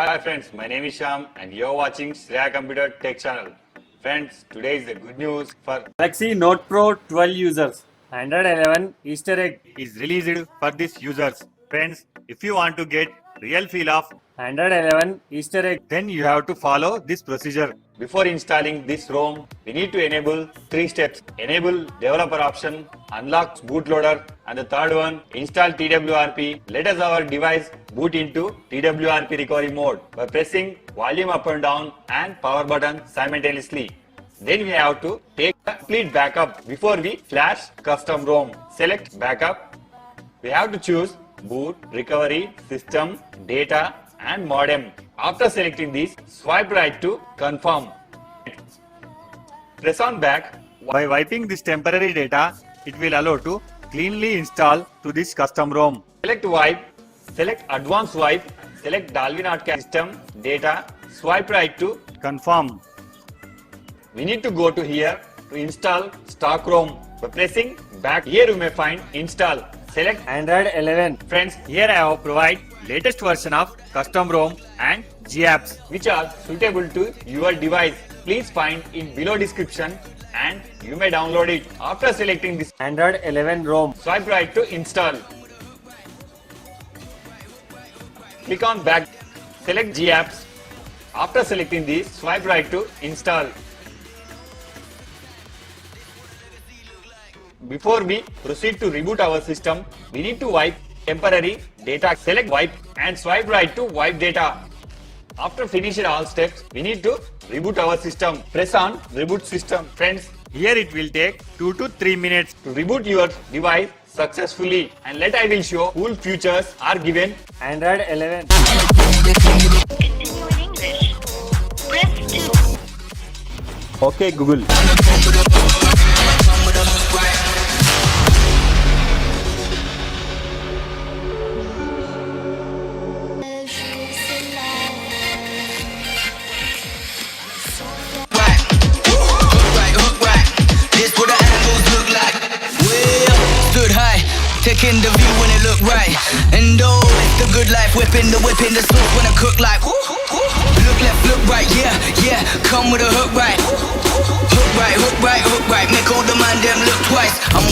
Hi friends, my name is Sham and you're watching Shreya Computer Tech Channel. Friends, today is the good news for Galaxy Note Pro 12 users. Android 11 Easter egg is released for these users. Friends, if you want to get real feel of, Android 11 Easter egg. then you have to follow this procedure. Before installing this ROM, we need to enable 3 steps. Enable developer option, unlock bootloader, and the third one, install TWRP. Let us our device boot into TWRP recovery mode by pressing volume up and down and power button simultaneously. Then we have to take a complete backup before we flash custom ROM. Select backup. We have to choose boot, recovery, system, data and modem. After selecting these, swipe right to confirm. Press on back. By wiping this temporary data, it will allow to cleanly install to this custom ROM. Select wipe, select advanced wipe, select Dolby Notcast system, data, swipe right to confirm. We need to go to here to install stock ROM. By pressing back, here you may find install. Select Android 11. Friends, here I have provide latest version of custom ROM and GApps which are suitable to your device. Please find in below description and you may download it. After selecting this Android 11 ROM. swipe right to install. Click on back. Select GApps. After selecting these, swipe right to install. Before we proceed to reboot our system, we need to wipe temporary data. Select wipe and swipe right to wipe data. After finishing all steps, we need to reboot our system. Press on reboot system. Friends, here it will take 2 to 3 minutes to reboot your device successfully. And let I will show cool features are given. Android 11. Continue in English. Press 2. Okay, Google. Taking the view when it look right. And oh, it's the good life. Whipping the sauce when I cook like. Look left, look right, yeah. Come with a hook right. Hook right, hook right, hook right. Make all the man them look twice. I'm